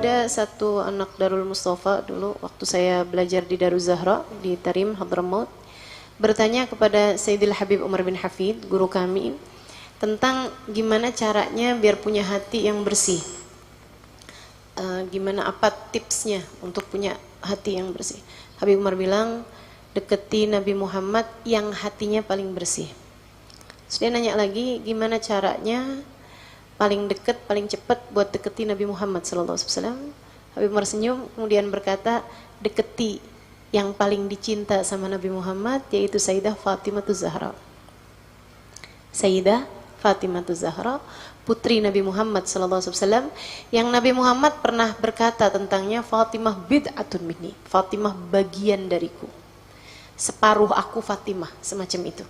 ada satu anak Darul Mustafa dulu waktu saya belajar di Darul Zahra di Tarim Hadramaut bertanya kepada Sayyidil Habib Umar bin Hafid, guru kami, tentang gimana caranya biar punya hati yang bersih. Gimana apa tipsnya untuk punya hati yang bersih. Habib Umar bilang, deketi Nabi Muhammad yang hatinya paling bersih. Terus dia nanya lagi, gimana caranya paling dekat, paling cepat buat deketi Nabi Muhammad SAW. Habib Umar senyum, kemudian berkata, deketi yang paling dicinta sama Nabi Muhammad, yaitu Sayyidah Fatimah Zahra. Sayyidah Fatimah Zahra, putri Nabi Muhammad SAW, yang Nabi Muhammad pernah berkata tentangnya, Fatimah bid'atun minni, Fatimah bagian dariku, separuh aku Fatimah, semacam itu.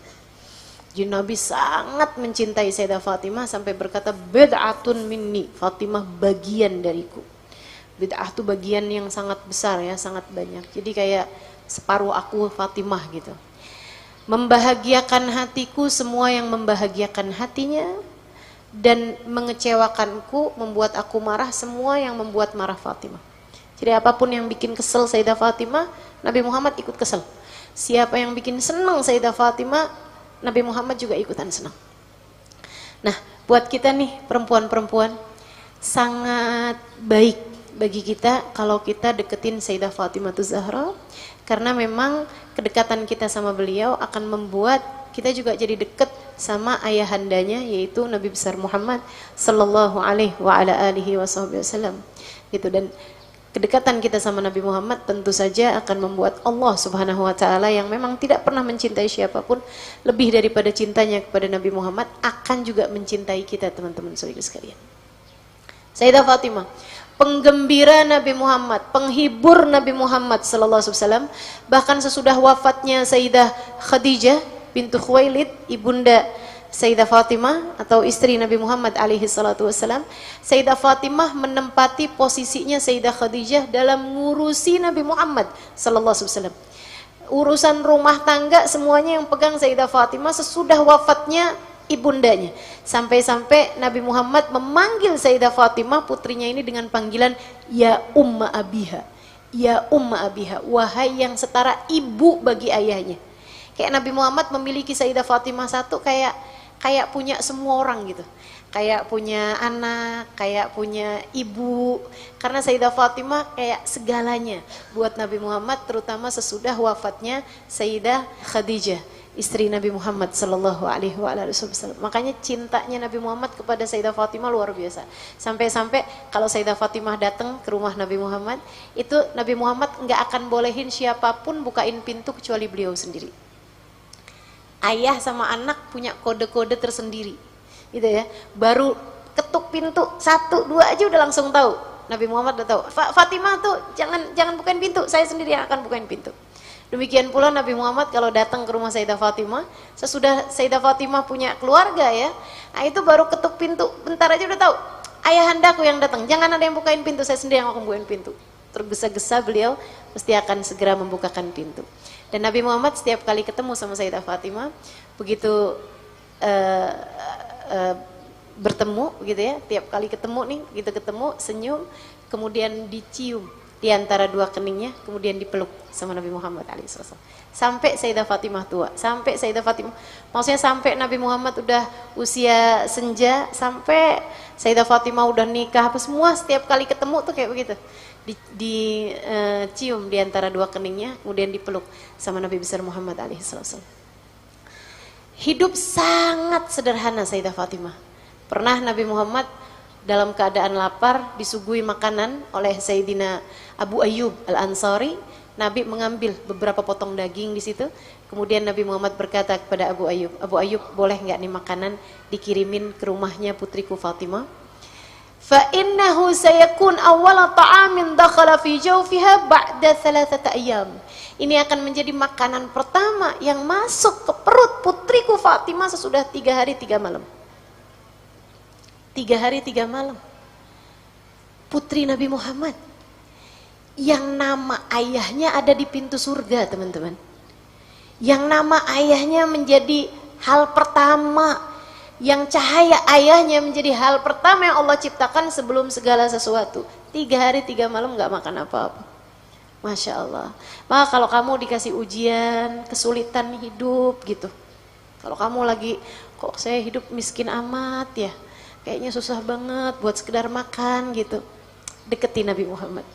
Jadi Nabi sangat mencintai Sayyidah Fatimah sampai berkata bid'atun minni, Fatimah bagian dariku. Bid'ah itu bagian yang sangat besar ya, sangat banyak. Jadi kayak separuh aku Fatimah gitu. Membahagiakan hatiku semua yang membahagiakan hatinya, dan mengecewakanku, membuat aku marah semua yang membuat marah Fatimah. Jadi apapun yang bikin kesel Sayyidah Fatimah, Nabi Muhammad ikut kesel. Siapa yang bikin senang Sayyidah Fatimah, Nabi Muhammad juga ikutan senang. Nah, buat kita nih perempuan-perempuan, sangat baik bagi kita kalau kita deketin Sayyidah Fatimah Zahra, karena memang kedekatan kita sama beliau akan membuat kita juga jadi dekat sama ayahandanya, yaitu Nabi besar Muhammad sallallahu alaihi wa ala alihi wasallam. Gitu. Dan kedekatan kita sama Nabi Muhammad tentu saja akan membuat Allah Subhanahu wa taala yang memang tidak pernah mencintai siapapun lebih daripada cintanya kepada Nabi Muhammad akan juga mencintai kita, teman-teman saudara sekalian. Sayyidah Fatimah, penggembira Nabi Muhammad, penghibur Nabi Muhammad sallallahu alaihi wasallam, bahkan sesudah wafatnya Sayyidah Khadijah bintu Khuwailid, ibunda Sayyidah Fatimah atau istri Nabi Muhammad alaihi salatu wassalam, Sayyidah Fatimah menempati posisinya Sayyidah Khadijah dalam ngurusi Nabi Muhammad sallallahu alaihi wasallam. Urusan rumah tangga semuanya yang pegang Sayyidah Fatimah sesudah wafatnya ibundanya. Sampai-sampai Nabi Muhammad memanggil Sayyidah Fatimah putrinya ini dengan panggilan ya Umma Abiha. Ya Umma Abiha, wahai yang setara ibu bagi ayahnya. Kayak Nabi Muhammad memiliki Sayyidah Fatimah satu kayak punya semua orang gitu. Kayak punya anak, kayak punya ibu. Karena Sayyidah Fatimah kayak segalanya buat Nabi Muhammad, terutama sesudah wafatnya Sayyidah Khadijah, istri Nabi Muhammad sallallahu alaihi wasallam. Makanya cintanya Nabi Muhammad kepada Sayyidah Fatimah luar biasa. Sampai-sampai kalau Sayyidah Fatimah datang ke rumah Nabi Muhammad, itu Nabi Muhammad enggak akan bolehin siapapun bukain pintu kecuali beliau sendiri. Ayah sama anak punya kode-kode tersendiri, gitu ya. Baru ketuk pintu 1, 2 aja udah langsung tahu. Nabi Muhammad udah tahu. Fatimah tuh jangan bukain pintu, saya sendiri yang akan bukain pintu. Demikian pula Nabi Muhammad kalau datang ke rumah Sayyidah Fatimah, sesudah Sayyidah Fatimah punya keluarga ya, nah itu baru ketuk pintu, bentar aja udah tahu. Ayahandaku yang datang, jangan ada yang bukain pintu, saya sendiri yang akan bukain pintu. Tergesa-gesa beliau pasti akan segera membukakan pintu. Dan Nabi Muhammad setiap kali ketemu sama Sayyidah Fatimah, begitu bertemu gitu ya, tiap kali ketemu nih, begitu ketemu senyum, kemudian dicium di antara dua keningnya, kemudian dipeluk sama Nabi Muhammad SAW. Sampai Sayyidah Fatimah tua, sampai Sayyidah Fatimah, maksudnya sampai Nabi Muhammad udah usia senja, sampai Sayyidah Fatimah udah nikah, apa semua setiap kali ketemu tuh kayak begitu. Dicium di antara dua keningnya, kemudian dipeluk sama Nabi besar Muhammad SAW. Hidup sangat sederhana Sayyidah Fatimah. Pernah Nabi Muhammad dalam keadaan lapar disuguhi makanan oleh Sayyidina Abu Ayyub Al-Ansari. Nabi mengambil beberapa potong daging di situ. Kemudian Nabi Muhammad berkata kepada Abu Ayyub, boleh nggak nih makanan dikirimin ke rumahnya putriku Fatimah? Fa innahu sayakun awwala ta'amin dakhala fi jawfiha ba'da 3 ayyam. Ini akan menjadi makanan pertama yang masuk ke perut putriku Fatimah sesudah 3 hari 3 malam. 3 hari 3 malam. Putri Nabi Muhammad yang nama ayahnya ada di pintu surga, teman-teman. Yang nama ayahnya menjadi hal pertama yang cahaya ayahnya menjadi hal pertama yang Allah ciptakan sebelum segala sesuatu. 3 hari 3 malam nggak makan apa-apa. Masya Allah. Maka kalau kamu dikasih ujian, kesulitan hidup gitu. Kalau kamu lagi, kok saya hidup miskin amat ya, kayaknya susah banget buat sekedar makan gitu. Deketi Nabi Muhammad.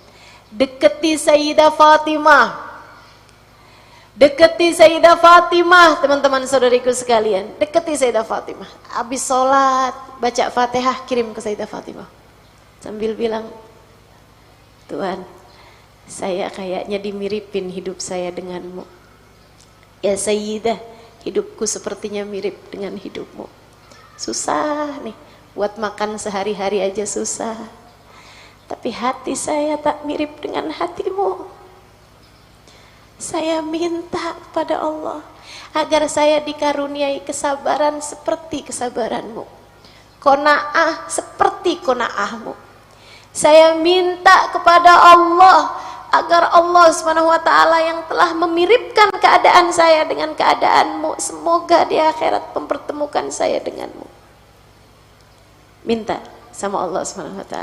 Deketi Sayyidah Fatimah. Deketi Sayyidah Fatimah, teman-teman saudariku sekalian. Deketi Sayyidah Fatimah. Habis sholat, baca Fatihah, kirim ke Sayyidah Fatimah. Sambil bilang, Tuhan, saya kayaknya dimiripin hidup saya denganmu. Ya Sayyidah, hidupku sepertinya mirip dengan hidupmu. Susah nih, buat makan sehari-hari aja susah. Tapi hati saya tak mirip dengan hatimu. Saya minta kepada Allah agar saya dikaruniai kesabaran seperti kesabaranmu, qanaah seperti qanaahmu. Saya minta kepada Allah agar Allah SWT yang telah memiripkan keadaan saya dengan keadaanmu, semoga di akhirat mempertemukan saya denganmu. Minta sama Allah SWT.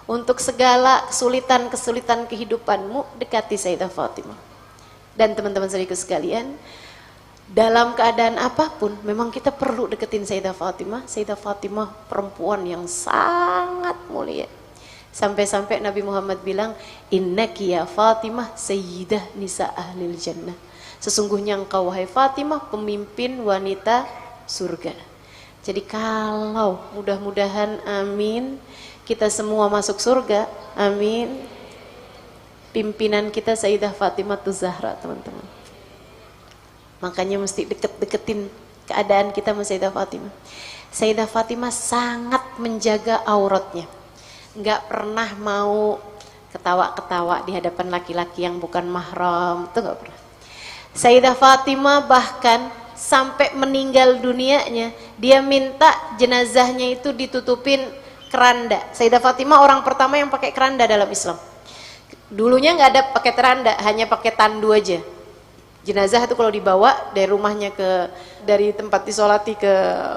Untuk segala kesulitan-kesulitan kehidupanmu, dekati Sayyidah Fatimah. Dan teman-teman saudariku sekalian, dalam keadaan apapun memang kita perlu deketin Sayyidah Fatimah. Sayyidah Fatimah perempuan yang sangat mulia. Sampai-sampai Nabi Muhammad bilang, innaki ya Fatimah sayyidah nisa ahlil jannah. Sesungguhnya engkau wahai Fatimah pemimpin wanita surga. Jadi kalau mudah-mudahan amin kita semua masuk surga, amin. Pimpinan kita Sayyidah Fatimah Zahra, teman-teman. Makanya mesti deket-deketin keadaan kita sama Sayyidah Fatimah. Sayyidah Fatimah sangat menjaga auratnya. Nggak pernah mau ketawa-ketawa di hadapan laki-laki yang bukan mahram, itu nggak pernah. Sayyidah Fatimah bahkan sampai meninggal dunianya, dia minta jenazahnya itu ditutupin keranda. Sayyidah Fatimah orang pertama yang pakai keranda dalam Islam. Dulunya nggak ada pakai keranda, hanya pakai tandu aja. Jenazah itu kalau dibawa dari rumahnya dari tempat disolati ke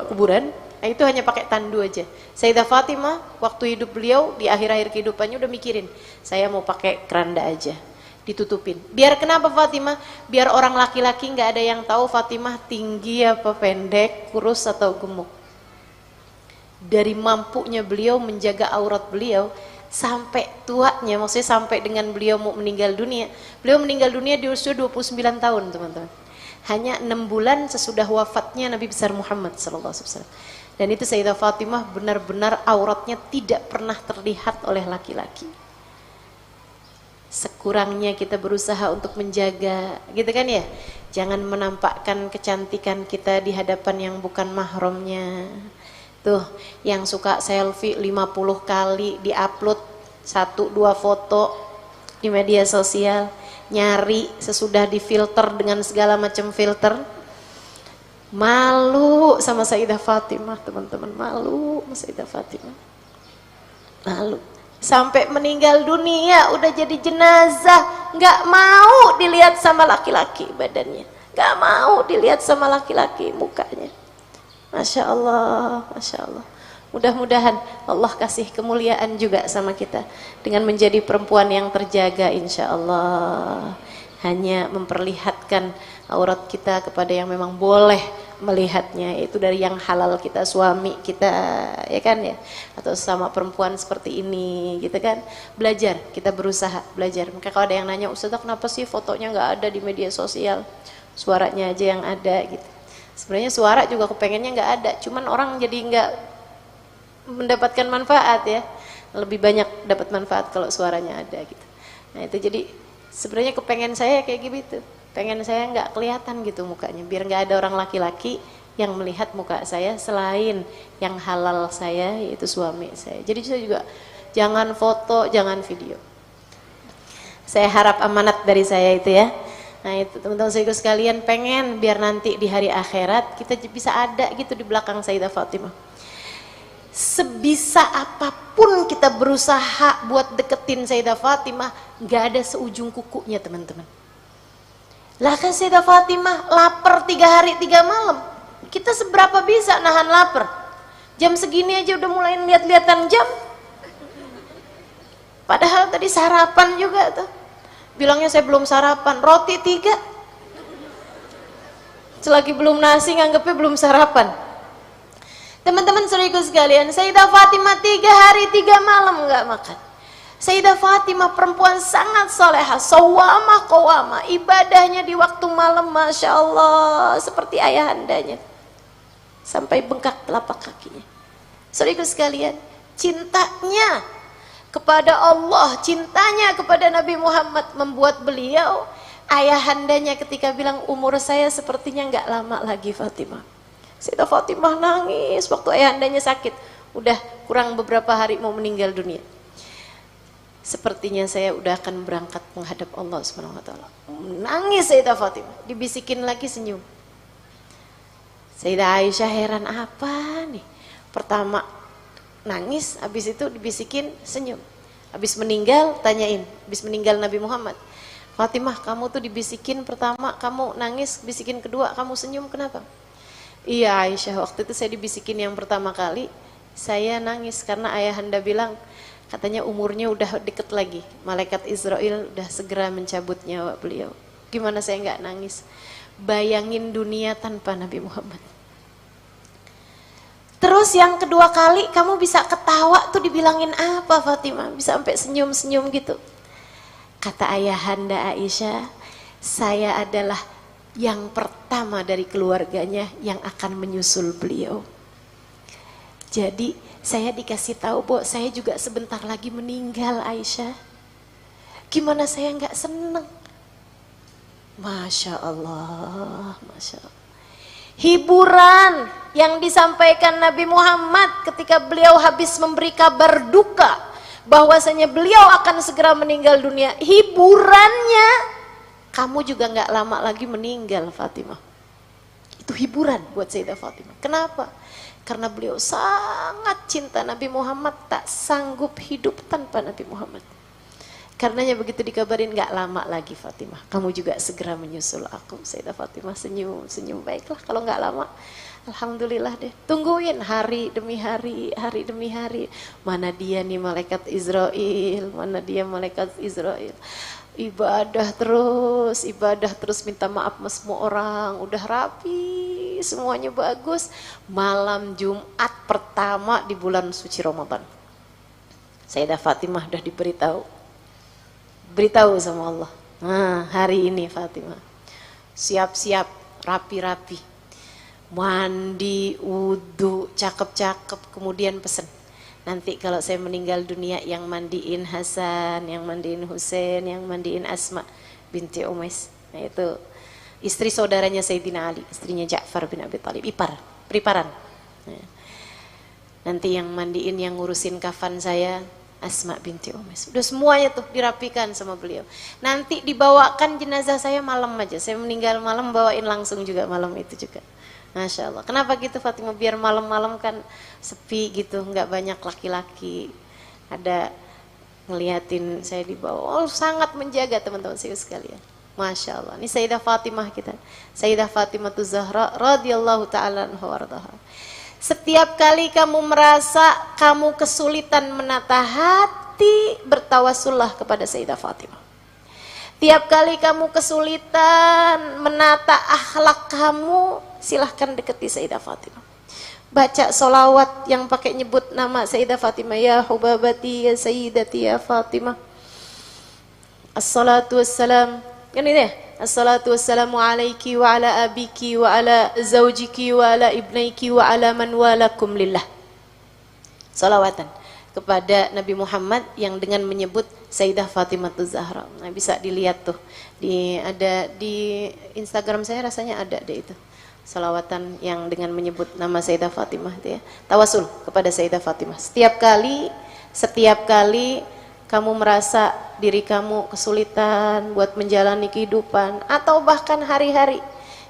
kuburan, itu hanya pakai tandu aja. Sayyidah Fatimah waktu hidup beliau di akhir-akhir kehidupannya udah mikirin, saya mau pakai keranda aja, ditutupin. Biar kenapa Fatimah? Biar orang laki-laki nggak ada yang tahu Fatimah tinggi apa pendek, kurus atau gemuk. Dari mampunya beliau menjaga aurat beliau sampai tuanya, maksudnya sampai dengan beliau mau meninggal dunia. Beliau meninggal dunia di usia 29 tahun, teman-teman. Hanya 6 bulan sesudah wafatnya Nabi besar Muhammad SAW. Dan itu Sayyidah Fatimah benar-benar auratnya tidak pernah terlihat oleh laki-laki. Sekurangnya kita berusaha untuk menjaga, gitu kan ya? Jangan menampakkan kecantikan kita di hadapan yang bukan mahramnya. Tuh, yang suka selfie 50 kali diupload 1-2 foto di media sosial, nyari sesudah difilter dengan segala macam filter. Malu sama Sayyidah Fatimah, teman-teman, malu sama Sayyidah Fatimah. Malu. Sampai meninggal dunia udah jadi jenazah, nggak mau dilihat sama laki-laki badannya, nggak mau dilihat sama laki-laki mukanya. Masya Allah, Masya Allah. Mudah-mudahan Allah kasih kemuliaan juga sama kita dengan menjadi perempuan yang terjaga, insya Allah. Hanya memperlihatkan aurat kita kepada yang memang boleh melihatnya, yaitu dari yang halal kita, suami kita, ya kan ya, atau sama perempuan seperti ini, gitu kan. Belajar, kita berusaha belajar. Maka kalau ada yang nanya, Ustazah kenapa sih fotonya nggak ada di media sosial, suaranya aja yang ada gitu. Sebenarnya suara juga kepengennya nggak ada, cuman orang jadi nggak mendapatkan manfaat ya. Lebih banyak dapat manfaat kalau suaranya ada gitu. Nah itu jadi sebenarnya kepengen saya kayak gitu. Pengen saya nggak kelihatan gitu mukanya, biar nggak ada orang laki-laki yang melihat muka saya selain yang halal saya, yaitu suami saya. Jadi saya juga jangan foto, jangan video. Saya harap amanat dari saya itu ya. Nah itu teman-teman saya sekalian, pengen biar nanti di hari akhirat kita bisa ada gitu di belakang Sayyidah Fatimah. Sebisa apapun kita berusaha buat deketin Sayyidah Fatimah, nggak ada seujung kukunya teman-teman. Lah kan Sayyidah Fatimah lapar 3 hari 3 malam, Kita seberapa bisa nahan lapar? Jam segini aja udah mulai lihat-lihatan jam. Padahal tadi sarapan juga tuh. Bilangnya saya belum sarapan, roti 3. Selagi belum nasi nganggepnya belum sarapan. Teman-teman saudaraku sekalian, Sayyidah Fatimah 3 hari 3 malam nggak makan. Sayyidah Fatimah perempuan sangat solehah, sawamah qawamah, ibadahnya di waktu malam Masya Allah seperti ayahandanya sampai bengkak telapak kakinya. Saudaraku sekalian, cintanya kepada Allah, cintanya kepada Nabi Muhammad membuat beliau, ayahandanya ketika bilang umur saya sepertinya nggak lama lagi Fatimah. Sayyidah Fatimah nangis waktu ayahandanya sakit, udah kurang beberapa hari mau meninggal dunia. Sepertinya saya udah akan berangkat menghadap Allah Subhanahu wa taala. Nangis Sayyidah Fatimah, dibisikin lagi senyum. Sayyidah Aisyah heran, apa nih? Pertama nangis, habis itu dibisikin senyum. Habis meninggal tanyain, habis meninggal Nabi Muhammad. Fatimah, kamu tuh dibisikin pertama kamu nangis, bisikin kedua kamu senyum, kenapa? Iya Aisyah, waktu itu saya dibisikin yang pertama kali, saya nangis karena ayahanda bilang katanya umurnya udah deket lagi, malaikat Israel udah segera mencabut nyawa beliau. Gimana saya nggak nangis? Bayangin dunia tanpa Nabi Muhammad. Terus yang kedua kali kamu bisa ketawa tuh dibilangin apa Fatimah? Bisa sampai senyum-senyum gitu. Kata ayahanda Aisyah, saya adalah yang pertama dari keluarganya yang akan menyusul beliau. Jadi saya dikasih tahu bahwa saya juga sebentar lagi meninggal Aisyah. Gimana saya nggak seneng? Masya Allah, Masya Allah. Hiburan yang disampaikan Nabi Muhammad ketika beliau habis memberi kabar duka bahwasanya beliau akan segera meninggal dunia. Hiburannya, kamu juga nggak lama lagi meninggal Fatimah. Itu hiburan buat Sayyidah Fatimah. Kenapa? Karena beliau sangat cinta Nabi Muhammad, tak sanggup hidup tanpa Nabi Muhammad. Karenanya begitu dikabarin, gak lama lagi Fatimah, kamu juga segera menyusul aku. Sayyidah Fatimah senyum, baiklah kalau gak lama, alhamdulillah deh. Tungguin hari demi hari, hari demi hari. Mana dia nih malaikat Israel, mana dia malaikat Israel. Ibadah terus minta maaf sama semua orang, udah rapi, semuanya bagus. Malam Jumat pertama di bulan suci Ramadan, Sayyidah Fatimah udah beritahu sama Allah, nah hari ini Fatimah siap-siap, rapi-rapi, mandi, wudu, cakep-cakep, kemudian pesen, nanti kalau saya meninggal dunia yang mandiin Hasan, yang mandiin Husain, yang mandiin Asma binti Umais. Nah itu istri saudaranya Sayyidina Ali, istrinya Ja'far bin Abi Thalib, periparan. Nah, nanti yang mandiin, yang ngurusin kafan saya Asma binti Umais. Udah semuanya tuh dirapikan sama beliau. Nanti dibawakan jenazah saya malam aja. Saya meninggal malam, bawain langsung juga malam itu juga. Masya Allah. Kenapa gitu Fatimah? Biar malam-malam kan sepi gitu, nggak banyak laki-laki. Ada ngeliatin saya di bawah. Oh, sangat menjaga teman-teman saya sekalian. Masya Allah. Ini Sayyidah Fatimah kita. Sayyidah Fatimah Zahra radhiyallahu ta'ala anha wardaha. Setiap kali kamu merasa kamu kesulitan menata hati, bertawasullah kepada Sayyidah Fatimah. Tiap kali kamu kesulitan menata akhlak kamu, silahkan deketi Sayyidah Fatimah. Baca solawat yang pakai nyebut nama Sayyidah Fatimah. Ya Hubabati, ya Sayyidati, ya Fatimah. Assalatu wassalam. Kan ini ya? Assalatu wassalamu alaiki wa ala abiki wa ala zawjiki wa ala ibnaiki wa ala man walakum lillah. Salawatan kepada Nabi Muhammad yang dengan menyebut Sayyidah Fatimah Zahra. Nah, bisa dilihat tuh ada di Instagram saya, rasanya ada deh itu. Salawatan yang dengan menyebut nama Sayyidah Fatimah itu ya. Tawasul kepada Sayyidah Fatimah. Setiap kali kamu merasa diri kamu kesulitan buat menjalani kehidupan atau bahkan hari-hari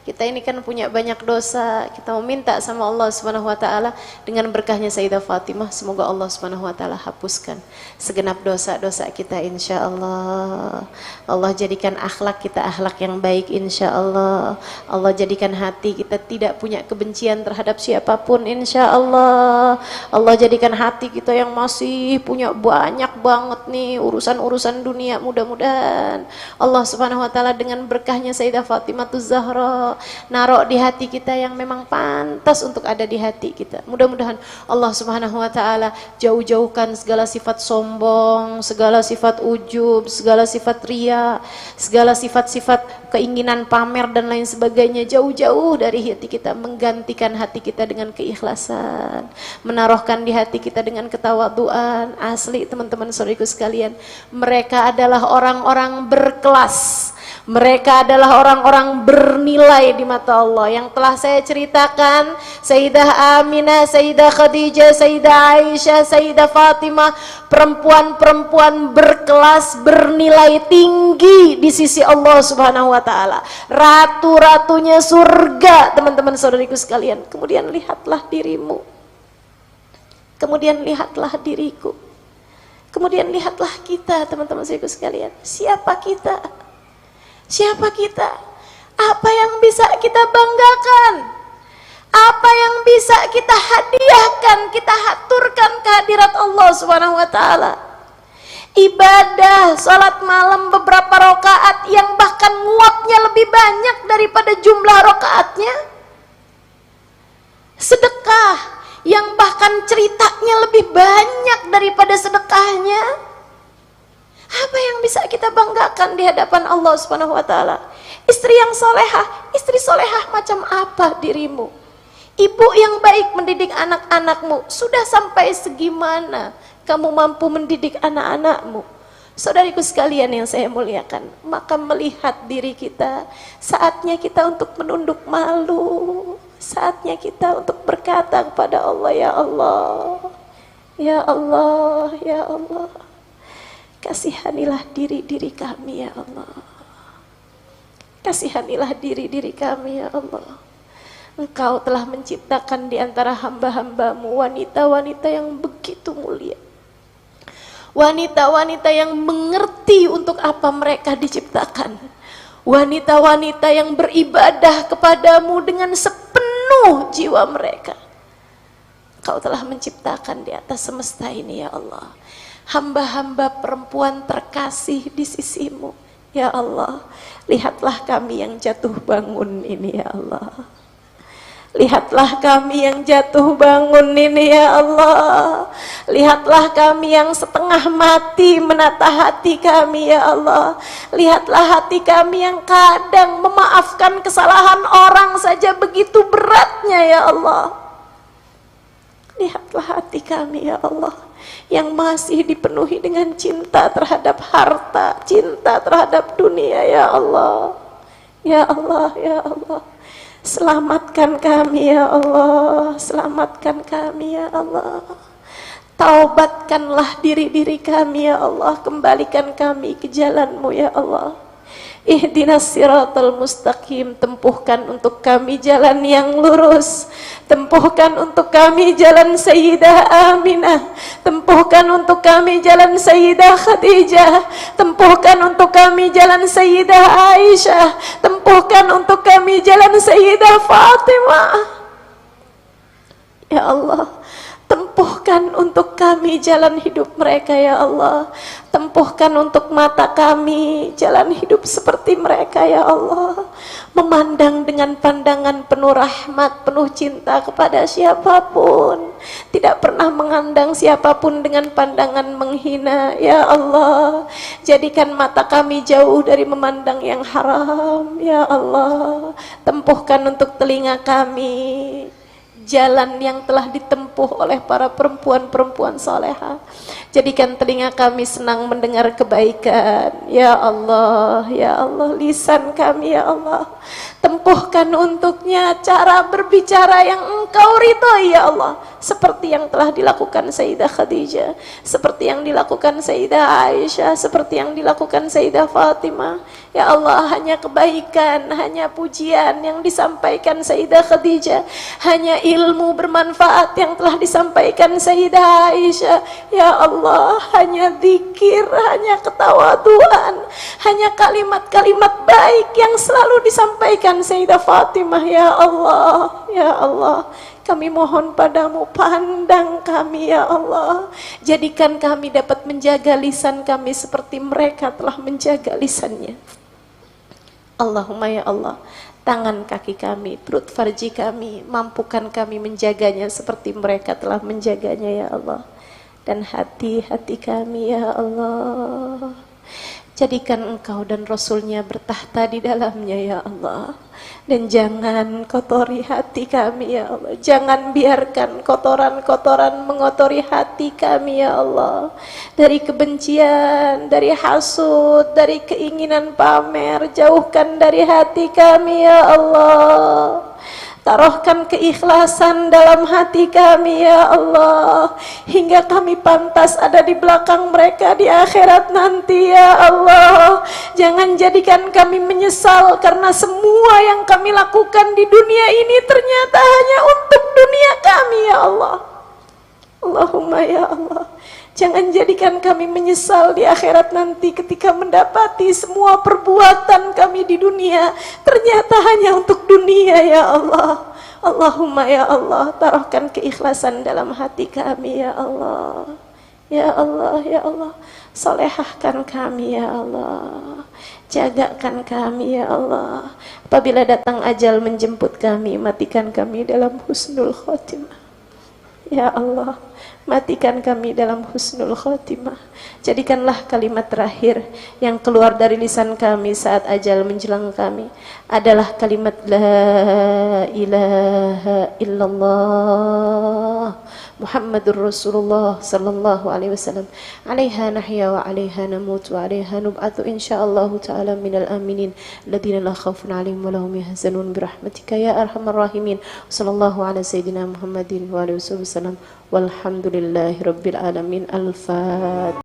Kita ini kan punya banyak dosa. Kita meminta sama Allah Subhanahu wa taala dengan berkahnya Sayyidah Fatimah, semoga Allah Subhanahu wa taala hapuskan segenap dosa-dosa kita insyaallah. Allah jadikan akhlak kita akhlak yang baik insyaallah. Allah jadikan hati kita tidak punya kebencian terhadap siapapun insyaallah. Allah jadikan hati kita yang masih punya banyak banget nih urusan-urusan dunia, mudah-mudahan Allah Subhanahu wa taala dengan berkahnya Sayyidah Fatimah Zahra narok di hati kita yang memang pantas untuk ada di hati kita. Mudah-mudahan Allah Subhanahu wa taala jauh-jauhkan segala sifat sombong, segala sifat ujub, segala sifat ria, segala sifat-sifat keinginan pamer dan lain sebagainya, jauh-jauh dari hati kita, menggantikan hati kita dengan keikhlasan, menaruhkan di hati kita dengan ketawaduan. Asli teman-teman saudariku sekalian, mereka adalah orang-orang berkelas. Mereka adalah orang-orang bernilai di mata Allah yang telah saya ceritakan. Sayyidah Aminah, Sayyidah Khadijah, Sayyidah Aisyah, Sayyidah Fatimah, perempuan-perempuan berkelas, bernilai tinggi di sisi Allah Subhanahu wa taala. Ratu-ratunya surga, teman-teman saudariku sekalian. Kemudian lihatlah dirimu. Kemudian lihatlah diriku. Kemudian lihatlah kita, teman-teman saudariku sekalian. Siapa kita? Siapa kita? Apa yang bisa kita banggakan? Apa yang bisa kita hadiahkan, kita haturkan kehadirat Allah Subhanahu wa taala? Ibadah salat malam beberapa rakaat yang bahkan nguapnya lebih banyak daripada jumlah rakaatnya. Sedekah yang bahkan ceritanya lebih banyak daripada sedekahnya. Apa yang bisa kita banggakan di hadapan Allah Subhanahu wa taala? Istri yang solehah, istri solehah macam apa dirimu? Ibu yang baik mendidik anak-anakmu, sudah sampai segimana kamu mampu mendidik anak-anakmu? Saudariku sekalian yang saya muliakan, maka melihat diri kita, saatnya kita untuk menunduk malu, saatnya kita untuk berkata kepada Allah, ya Allah, ya Allah, ya Allah, kasihanilah diri-diri kami ya Allah. Kasihanilah diri-diri kami ya Allah. Engkau telah menciptakan di antara hamba-hambamu wanita-wanita yang begitu mulia. Wanita-wanita yang mengerti untuk apa mereka diciptakan. Wanita-wanita yang beribadah kepadamu dengan sepenuh jiwa mereka. Engkau telah menciptakan di atas semesta ini ya Allah hamba-hamba perempuan terkasih di sisimu ya Allah. Lihatlah kami yang jatuh bangun ini ya Allah. Lihatlah kami yang jatuh bangun ini ya Allah. Lihatlah kami yang setengah mati menata hati kami ya Allah. Lihatlah hati kami yang kadang memaafkan kesalahan orang saja begitu beratnya ya Allah. Lihatlah hati kami ya Allah yang masih dipenuhi dengan cinta terhadap harta, cinta terhadap dunia ya Allah. Ya Allah, ya Allah. Selamatkan kami ya Allah, selamatkan kami ya Allah. Taubatkanlah diri-diri kami ya Allah, kembalikan kami ke jalan-Mu ya Allah. Ihdinas siratal mustaqim, tempuhkan untuk kami jalan yang lurus. Tempuhkan untuk kami jalan Sayyidah Aminah. Tempuhkan untuk kami jalan Sayyidah Khadijah. Tempuhkan untuk kami jalan Sayyidah Aisyah. Tempuhkan untuk kami jalan Sayyidah Fatimah. Ya Allah, tempuhkan untuk kami jalan hidup mereka ya Allah. Tempuhkan untuk mata kami jalan hidup seperti mereka ya Allah. Memandang dengan pandangan penuh rahmat, penuh cinta kepada siapapun. Tidak pernah memandang siapapun dengan pandangan menghina ya Allah. Jadikan mata kami jauh dari memandang yang haram ya Allah. Tempuhkan untuk telinga kami jalan yang telah ditempuh oleh para perempuan-perempuan salehah. Jadikan telinga kami senang mendengar kebaikan ya Allah, ya Allah. Lisan kami ya Allah, tempuhkan untuknya cara berbicara yang Engkau ridhoi ya Allah. seperti yang telah dilakukan Sayyidah Khadijah, seperti yang dilakukan Sayyidah Aisyah, seperti yang dilakukan Sayyidah Fatimah. Ya Allah, hanya kebaikan, hanya pujian yang disampaikan Sayyidah Khadijah, hanya ilmu bermanfaat yang telah disampaikan Sayyidah Aisyah. Ya Allah, hanya zikir, hanya ketawaduan, hanya kalimat-kalimat baik yang selalu disampaikan Sayyidah Fatimah. Ya Allah, ya Allah, kami mohon padamu, pandang kami ya Allah, jadikan kami dapat menjaga lisan kami seperti mereka telah menjaga lisannya. Allahumma ya Allah, tangan kaki kami, perut farji kami, mampukan kami menjaganya seperti mereka telah menjaganya ya Allah. Dan hati-hati kami ya Allah, jadikan Engkau dan Rasulnya bertahta di dalamnya ya Allah. Dan jangan kotori hati kami ya Allah, jangan biarkan kotoran-kotoran mengotori hati kami ya Allah, dari kebencian, dari hasud, dari keinginan pamer. Jauhkan dari hati kami ya Allah. Taruhkan keikhlasan dalam hati kami ya Allah, hingga kami pantas ada di belakang mereka di akhirat nanti ya Allah. Jangan jadikan kami menyesal karena semua yang kami lakukan di dunia ini ternyata hanya untuk dunia kami ya Allah. Allahumma ya Allah, jangan jadikan kami menyesal di akhirat nanti ketika mendapati semua perbuatan kami di dunia ternyata hanya untuk dunia ya Allah. Allahumma ya Allah, taruhkan keikhlasan dalam hati kami ya Allah. Ya Allah, ya Allah, solehahkan kami ya Allah, jagakan kami ya Allah. Apabila datang ajal menjemput kami, matikan kami dalam husnul khotimah ya Allah. Matikan kami dalam husnul khotimah. Jadikanlah kalimat terakhir yang keluar dari lisan kami saat ajal menjelang kami adalah kalimat la ilaha illallah Muhammadur Rasulullah sallallahu alaihi wasallam. Alaiha nahya wa alaiha namut wa alaiha nub'atu insyaallah ta'ala minal aminin alladziina la khaufun 'alaihim wa lahum yahzanun birahmatika ya arhamar rahimin. Sallallahu ala sayyidina Muhammadin wa alihi wasallam. Walhamdulillahi rabbil alamin. Al-Fatihah.